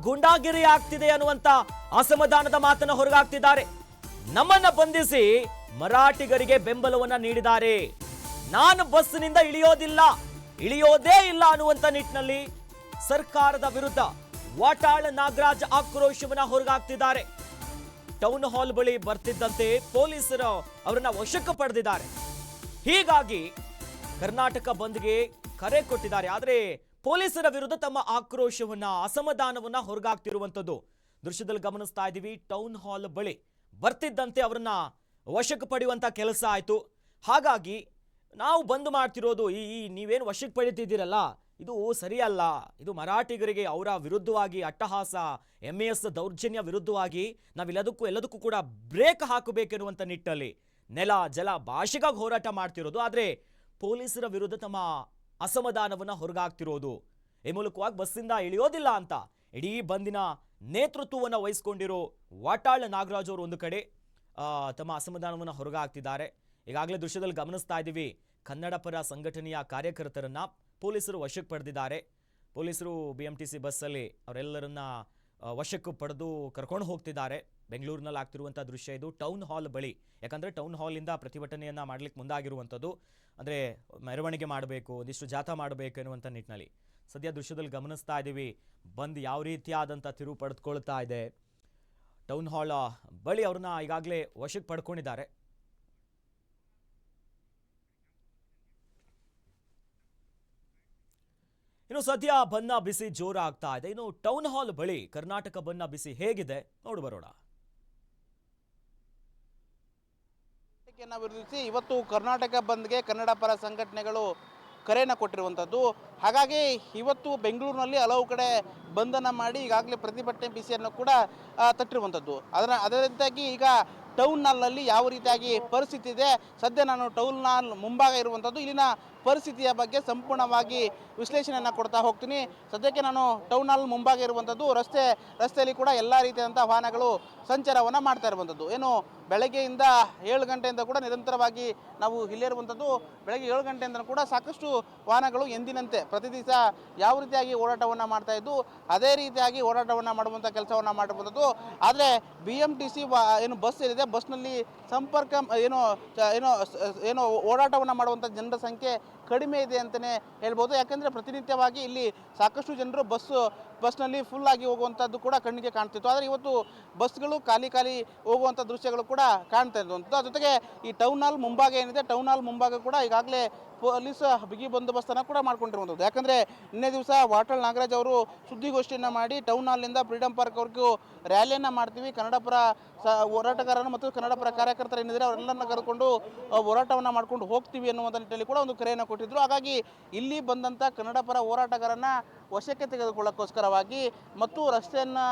ಗೂಂಡಾಗಿರಿ ಆಗ್ತಿದೆ ಅನ್ನುವಂತ ಅಸಮಾಧಾನದ ಮಾತನ್ನ ಹೊರಗಾಗ್ತಿದ್ದಾರೆ. ನಮ್ಮನ್ನ ಬಂಧಿಸಿ ಮರಾಠಿಗರಿಗೆ ಬೆಂಬಲವನ್ನ ನೀಡಿದ್ದಾರೆ. ನಾನು ಬಸ್ನಿಂದ ಇಳಿಯೋದೇ ಇಲ್ಲ ಅನ್ನುವಂತ ನಿಟ್ಟಿನಲ್ಲಿ ಸರ್ಕಾರದ ವಿರುದ್ಧ ವಾಟಾಳ್ ನಾಗರಾಜ್ ಆಕ್ರೋಶವನ್ನ ಹೊರಗಾಗ್ತಿದ್ದಾರೆ. ಟೌನ್ ಹಾಲ್ ಬಳಿ ಬರ್ತಿದ್ದಂತೆ ಪೊಲೀಸರು ಅವರನ್ನ ವಶಕ್ಕೆ ಪಡೆದಿದ್ದಾರೆ. ಹೀಗಾಗಿ ಕರ್ನಾಟಕ ಬಂದ್ಗೆ ಕರೆ ಕೊಟ್ಟಿದ್ದಾರೆ. ಆದರೆ ಪೊಲೀಸರ ವಿರುದ್ಧ ತಮ್ಮ ಆಕ್ರೋಶವನ್ನ ಅಸಮಾಧಾನವನ್ನ ಹೊರಗಾಗ್ತಿರುವಂತದ್ದು ದೃಶ್ಯದಲ್ಲಿ ಗಮನಿಸ್ತಾ ಇದ್ದೀವಿ. ಟೌನ್ ಹಾಲ್ ಬಳಿ ಬರ್ತಿದ್ದಂತೆ ಅವರನ್ನ ವಶಕ್ಕೆ ಪಡೆಯುವಂತ ಕೆಲಸ ಆಯ್ತು. ಹಾಗಾಗಿ ನಾವು ಬಂದ್ ಮಾಡ್ತಿರೋದು ಈ ನೀವೇನು ವಶಕ್ಕೆ ಪಡಿತಿದ್ದೀರಲ್ಲ, ಇದು ಸರಿಯಲ್ಲ. ಇದು ಮರಾಠಿಗರಿಗೆ ಅವರ ವಿರುದ್ಧವಾಗಿ ಅಟ್ಟಹಾಸ, MAS ದೌರ್ಜನ್ಯ ವಿರುದ್ಧವಾಗಿ ನಾವೆಲ್ಲದಕ್ಕೂ ಕೂಡ ಬ್ರೇಕ್ ಹಾಕಬೇಕೆನ್ನುವಂಥ ನಿಟ್ಟಲ್ಲಿ ನೆಲ ಜಲ ಭಾಷೆಗಾಗಿ ಹೋರಾಟ ಮಾಡ್ತಿರೋದು. ಆದರೆ ಪೊಲೀಸರ ವಿರುದ್ಧ ತಮ್ಮ ಅಸಮಾಧಾನವನ್ನು ಹೊರಗಾಗ್ತಿರೋದು. ಈ ಮೂಲಕವಾಗಿ ಬಸ್ಸಿಂದ ಇಳಿಯೋದಿಲ್ಲ ಅಂತ ಇಡೀ ಬಂದಿನ ನೇತೃತ್ವವನ್ನು ವಹಿಸಿಕೊಂಡಿರೋ ವಾಟಾಳ್ ನಾಗರಾಜ್ ಅವರು ಒಂದು ಕಡೆ ತಮ್ಮ ಅಸಮಾಧಾನವನ್ನು ಹೊರಗಾಗ್ತಿದ್ದಾರೆ. ಈಗಾಗಲೇ ದೃಶ್ಯದಲ್ಲಿ ಗಮನಿಸ್ತಾ ಇದ್ದೀವಿ, ಕನ್ನಡ ಪರ ಸಂಘಟನೆಯ ಕಾರ್ಯಕರ್ತರನ್ನ ಪೊಲೀಸರು ವಶಕ್ಕೆ ಪಡೆದಿದ್ದಾರೆ. ಪೊಲೀಸರು BMTC ಬಸ್ಸಲ್ಲಿ ಅವರೆಲ್ಲರನ್ನ ವಶಕ್ಕೆ ಪಡೆದು ಕರ್ಕೊಂಡು ಹೋಗ್ತಿದ್ದಾರೆ. ಬೆಂಗಳೂರಿನಲ್ಲಿ ಆಗ್ತಿರುವಂಥ ದೃಶ್ಯ ಇದು, ಟೌನ್ ಹಾಲ್ ಬಳಿ. ಯಾಕಂದರೆ ಟೌನ್ ಹಾಲಿಂದ ಪ್ರತಿಭಟನೆಯನ್ನು ಮಾಡಲಿಕ್ಕೆ ಮುಂದಾಗಿರುವಂಥದ್ದು. ಅಂದರೆ ಮೆರವಣಿಗೆ ಮಾಡಬೇಕು, ಒಂದಿಷ್ಟು ಜಾಥಾ ಮಾಡಬೇಕು ಎನ್ನುವಂಥ ನಿಟ್ಟಿನಲ್ಲಿ ಸದ್ಯ ದೃಶ್ಯದಲ್ಲಿ ಗಮನಿಸ್ತಾ ಇದ್ದೀವಿ. ಬಂದ್ ಯಾವ ರೀತಿಯಾದಂಥ ತಿರುವು ಪಡೆದುಕೊಳ್ತಾ ಇದೆ. ಟೌನ್ ಹಾಲ್ ಬಳಿ ಅವ್ರನ್ನ ಈಗಾಗಲೇ ವಶಕ್ಕೆ ಪಡ್ಕೊಂಡಿದ್ದಾರೆ. ಇನ್ನು ಸದ್ಯ ಬನ್ನ ಬಿಸಿ ಜೋರಾಗ್ತಾ ಇದೆ. ಇನ್ನು ಟೌನ್ ಹಾಲ್ ಬಳಿ ಕರ್ನಾಟಕ ಬನ್ನ ಬಿಸಿ ಹೇಗಿದೆ ನೋಡು ಬರೋಣ. ವಿರೋಧಿಸಿ ಇವತ್ತು ಕರ್ನಾಟಕ ಬಂದ್ಗೆ ಕನ್ನಡ ಪರ ಸಂಘಟನೆಗಳು ಕರೆಯನ್ನು ಕೊಟ್ಟಿರುವಂಥದ್ದು. ಹಾಗಾಗಿ ಇವತ್ತು ಬೆಂಗಳೂರಿನಲ್ಲಿ ಹಲವು ಕಡೆ ಬಂಧನ ಮಾಡಿ ಈಗಾಗಲೇ ಪ್ರತಿಭಟನೆ ಬಿಸಿಯನ್ನು ಕೂಡ ತಟ್ಟಿರುವಂಥದ್ದು. ಅದರಿಂದಾಗಿ ಈಗ ಟೌನ್ ಹಾಲ್ನಲ್ಲಿ ಯಾವ ರೀತಿಯಾಗಿ ಪರಿಸ್ಥಿತಿ ಇದೆ, ಸದ್ಯ ನಾನು ಟೌನ್ ಹಾಲ್ ಮುಂಭಾಗ ಇರುವಂಥದ್ದು. ಇಲ್ಲಿನ ಪರಿಸ್ಥಿತಿಯ ಬಗ್ಗೆ ಸಂಪೂರ್ಣವಾಗಿ ವಿಶ್ಲೇಷಣೆಯನ್ನು ಕೊಡ್ತಾ ಹೋಗ್ತೀನಿ. ಸದ್ಯಕ್ಕೆ ನಾನು ಟೌನ್ ಹಾಲ್ ಮುಂಭಾಗ ಇರುವಂಥದ್ದು. ರಸ್ತೆಯಲ್ಲಿ ಕೂಡ ಎಲ್ಲ ರೀತಿಯಾದಂಥ ವಾಹನಗಳು ಸಂಚಾರವನ್ನು ಮಾಡ್ತಾ ಇರುವಂಥದ್ದು. ಏನು ಬೆಳಗ್ಗೆಯಿಂದ 7 ಗಂಟೆಯಿಂದ ಕೂಡ ನಿರಂತರವಾಗಿ ನಾವು ಇಲ್ಲೇ ಇರುವಂಥದ್ದು. ಬೆಳಗ್ಗೆ 7 ಗಂಟೆಯಿಂದ ಕೂಡ ಸಾಕಷ್ಟು ವಾಹನಗಳು ಎಂದಿನಂತೆ ಪ್ರತಿ ದಿವಸ ಯಾವ ರೀತಿಯಾಗಿ ಓಡಾಟವನ್ನು ಮಾಡ್ತಾ ಇದ್ದು ಅದೇ ರೀತಿಯಾಗಿ ಓಡಾಟವನ್ನು ಮಾಡುವಂಥ ಕೆಲಸವನ್ನು ಮಾಡಿರುವಂಥದ್ದು. ಆದರೆ BMTC ಏನು ಬಸ್ ಏನಿದೆ, ಬಸ್ನಲ್ಲಿ ಸಂಪರ್ಕ ಏನೋ ಓಡಾಟವನ್ನು ಮಾಡುವಂಥ ಜನರ ಸಂಖ್ಯೆ ಕಡಿಮೆ ಇದೆ ಅಂತಲೇ ಹೇಳ್ಬೋದು. ಯಾಕಂದರೆ ಪ್ರತಿನಿತ್ಯವಾಗಿ ಇಲ್ಲಿ ಸಾಕಷ್ಟು ಜನರು ಬಸ್ನಲ್ಲಿ ಫುಲ್ ಆಗಿ ಹೋಗುವಂಥದ್ದು ಕೂಡ ಕಣ್ಣಿಗೆ ಕಾಣ್ತಿತ್ತು. ಆದರೆ ಇವತ್ತು ಬಸ್ಗಳು ಖಾಲಿ ಹೋಗುವಂಥ ದೃಶ್ಯಗಳು ಕೂಡ ಕಾಣ್ತಾ ಇರುವಂಥದ್ದು. ಅದ್ರ ಜೊತೆಗೆ ಈ ಟೌನ್ ಹಾಲ್ ಮುಂಭಾಗ ಏನಿದೆ, ಟೌನ್ ಹಾಲ್ ಮುಂಭಾಗ ಕೂಡ ಈಗಾಗಲೇ ಪೊಲೀಸ್ ಬಿಗಿ ಬಂದೋಬಸ್ತನ್ನು ಕೂಡ ಮಾಡ್ಕೊಂಡಿರುವಂಥದ್ದು. ಯಾಕಂದರೆ ನಿನ್ನೆ ದಿವಸ ವಾಟಾಳ್ ನಾಗರಾಜ್ ಅವರು ಸುದ್ದಿಗೋಷ್ಠಿಯನ್ನು ಮಾಡಿ ಟೌನ್ ಹಾಲ್ನಿಂದ ಫ್ರೀಡಮ್ ಪಾರ್ಕ್ವರೆಗೂ ರ್ಯಾಲಿಯನ್ನು ಮಾಡ್ತೀವಿ, ಕನ್ನಡ ಪರ ಹೋರಾಟಗಾರರು ಮತ್ತು ಕನ್ನಡ ಪರ ಕಾರ್ಯಕರ್ತರು ಏನಿದ್ದಾರೆ ಅವರೆಲ್ಲರನ್ನ ಕರೆದುಕೊಂಡು ಹೋರಾಟವನ್ನು ಮಾಡ್ಕೊಂಡು ಹೋಗ್ತೀವಿ ಅನ್ನುವಂಥ ನಿಟ್ಟಿನಲ್ಲಿ ಕೂಡ ಒಂದು ಕರೆಯನ್ನು ಕೊಟ್ಟಿದ್ದರು. ಹಾಗಾಗಿ ಇಲ್ಲಿ ಬಂದಂಥ ಕನ್ನಡ ಪರ ಹೋರಾಟಗಾರನ ವಶಕ್ಕೆ ತೆಗೆದುಕೊಳ್ಳೋಕ್ಕೋಸ್ಕರವಾಗಿ ಮತ್ತು ರಸ್ತೆಯನ್ನು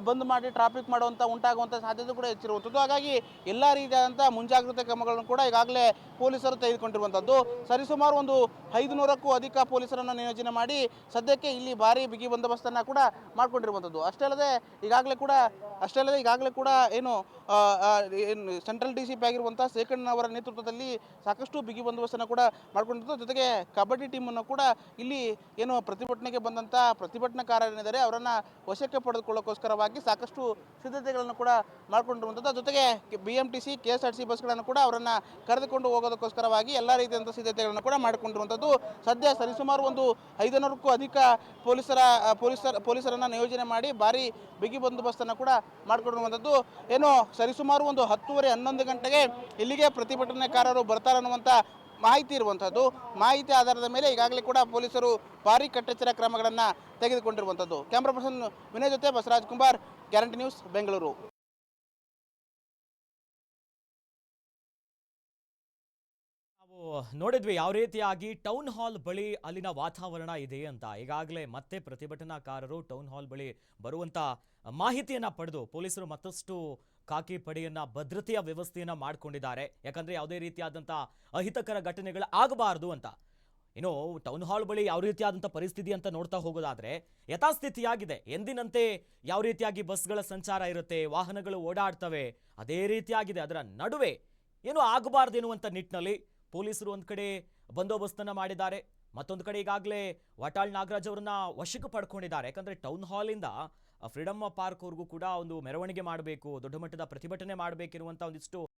ಬಂದ್ ಮಾಡಿ ಟ್ರಾಫಿಕ್ ಉಂಟಾಗುವಂಥ ಸಾಧ್ಯತೆ ಕೂಡ ಹೆಚ್ಚಿರುವಂಥದ್ದು. ಹಾಗಾಗಿ ಎಲ್ಲ ರೀತಿಯಾದಂಥ ಮುಂಜಾಗ್ರತೆ ಕ್ರಮಗಳನ್ನು ಕೂಡ ಈಗಾಗಲೇ ಪೊಲೀಸರು ತೆಗೆದುಕೊಂಡಿರುವಂಥದ್ದು. ಸರಿಸುಮಾರು ಒಂದು 500ಕ್ಕೂ ಅಧಿಕ ಪೊಲೀಸರನ್ನು ನಿಯೋಜನೆ ಮಾಡಿ ಸದ್ಯಕ್ಕೆ ಇಲ್ಲಿ ಭಾರಿ ಬಿಗಿ ಬಂದೋಬಸ್ತನ್ನು ಕೂಡ ಮಾಡಿಕೊಂಡಿರುವಂಥದ್ದು. ಅಷ್ಟೇ ಅಲ್ಲದೆ ಈಗಾಗಲೇ ಕೂಡ ಏನು ಸೆಂಟ್ರಲ್ DCP ಆಗಿರುವಂಥ ಶೇಖಣ್ಣ ಅವರ ನೇತೃತ್ವದಲ್ಲಿ ಸಾಕಷ್ಟು ಬಿಗಿ ಬಂದೋಬಸ್ತನ್ನು ಕೂಡ ಮಾಡಿಕೊಂಡಿದ್ದು. ಜೊತೆಗೆ ಕಬಡ್ಡಿ ಟೀಮನ್ನು ಕೂಡ ಇಲ್ಲಿ ಏನು ಪ್ರತಿಭಟನೆಗೆ ಬಂದಂಥ ಪ್ರತಿಭಟನಾಕಾರರಿದ್ದಾರೆ ಅವರನ್ನು ವಶಕ್ಕೆ ಪಡೆದುಕೊಳ್ಳೋಕ್ಕೋಸ್ಕರವಾಗಿ ಸಾಕಷ್ಟು ಸಿದ್ಧತೆಗಳನ್ನು ಕೂಡ ಮಾಡಿಕೊಂಡಿರುವಂಥದ್ದು. ಜೊತೆಗೆ BMTC KSRTC ಬಸ್ಗಳನ್ನು ಕೂಡ ಅವರನ್ನು ಕರೆದುಕೊಂಡು ಹೋಗೋದಕ್ಕೋಸ್ಕರವಾಗಿ ಎಲ್ಲ ರೀತಿಯಂಥ ಸಿದ್ಧತೆಗಳನ್ನು ಕೂಡ ಮಾಡಿಕೊಂಡಿರುವಂಥದ್ದು. ಸದ್ಯ ಸರಿಸುಮಾರು ಒಂದು 500ಕ್ಕೂ ಅಧಿಕ ಪೊಲೀಸರನ್ನು ನಿಯೋಜನೆ ಮಾಡಿ ಭಾರಿ ಬಿಗಿ ಬಂದೋಬಸ್ತನ್ನು ಕೂಡ ಮಾಡಿಕೊಂಡಿರುವಂಥದ್ದು. ಏನು ಸರಿಸುಮಾರು ಒಂದು 10:30-11 ಗಂಟೆಗೆ ಇಲ್ಲಿಗೆ ಪ್ರತಿಭಟನಾಕಾರರು ಬರ್ತಾರೆ ಅನ್ನುವಂಥ ಮಾಹಿತಿ ಇರುವಂಥದ್ದು. ಮಾಹಿತಿ ಆಧಾರದ ಮೇಲೆ ಈಗಾಗಲೇ ಕೂಡ ಪೊಲೀಸರು ಭಾರಿ ಕಟ್ಟೆಚ್ಚರ ಕ್ರಮಗಳನ್ನು ತೆಗೆದುಕೊಂಡಿರುವಂಥದ್ದು. ಕ್ಯಾಮ್ರಾ ಪರ್ಸನ್ ವಿನಯ್ ಜೊತೆ ಬಸವರಾಜ್ ಕುಮಾರ್, ಗ್ಯಾರಂಟಿ ನ್ಯೂಸ್, ಬೆಂಗಳೂರು. ನಾವು ನೋಡಿದ್ವಿ ಯಾವ ರೀತಿಯಾಗಿ ಟೌನ್ ಹಾಲ್ ಬಳಿ ಅಲ್ಲಿನ ವಾತಾವರಣ ಇದೆ ಅಂತ. ಈಗಾಗಲೇ ಮತ್ತೆ ಪ್ರತಿಭಟನಾಕಾರರು ಟೌನ್ ಹಾಲ್ ಬಳಿ ಬರುವಂತ ಮಾಹಿತಿಯನ್ನ ಪಡೆದು ಪೊಲೀಸರು ಮತ್ತಷ್ಟು ಖಾಕಿ ಪಡೆಯನ್ನ ಭದ್ರತೆಯ ವ್ಯವಸ್ಥೆಯನ್ನ ಮಾಡಿಕೊಂಡಿದ್ದಾರೆ. ಯಾಕಂದ್ರೆ ಯಾವುದೇ ರೀತಿಯಾದಂಥ ಅಹಿತಕರ ಘಟನೆಗಳು ಆಗಬಾರದು ಅಂತ. ಇನ್ನು ಟೌನ್ ಹಾಲ್ ಬಳಿ ಯಾವ ರೀತಿಯಾದಂಥ ಪರಿಸ್ಥಿತಿ ಅಂತ ನೋಡ್ತಾ ಹೋಗೋದಾದ್ರೆ ಯಥಾಸ್ಥಿತಿಯಾಗಿದೆ. ಎಂದಿನಂತೆ ಯಾವ ರೀತಿಯಾಗಿ ಬಸ್ಗಳ ಸಂಚಾರ ಇರುತ್ತೆ, ವಾಹನಗಳು ಓಡಾಡ್ತವೆ, ಅದೇ ರೀತಿಯಾಗಿದೆ. ಅದರ ನಡುವೆ ಏನು ಆಗಬಾರ್ದು ಎನ್ನುವಂಥ ನಿಟ್ಟಿನಲ್ಲಿ ಪೊಲೀಸರು ಒಂದು ಕಡೆ ಬಂದೋಬಸ್ತನ್ನು ಮಾಡಿದ್ದಾರೆ, ಮತ್ತೊಂದು ಕಡೆ ಈಗಾಗಲೇ ವಾಟಾಳ್ ನಾಗರಾಜ್ ಅವರನ್ನ ವಶಕ್ಕೆ ಪಡ್ಕೊಂಡಿದ್ದಾರೆ. ಯಾಕಂದರೆ ಟೌನ್ ಹಾಲಿಂದ ಫ್ರೀಡಮ್ ಪಾರ್ಕ್ವರೆಗೂ ಕೂಡ ಒಂದು ಮೆರವಣಿಗೆ ಮಾಡಬೇಕು, ದೊಡ್ಡ ಮಟ್ಟದ ಪ್ರತಿಭಟನೆ ಮಾಡಬೇಕಿರುವಂಥ ಒಂದಿಷ್ಟು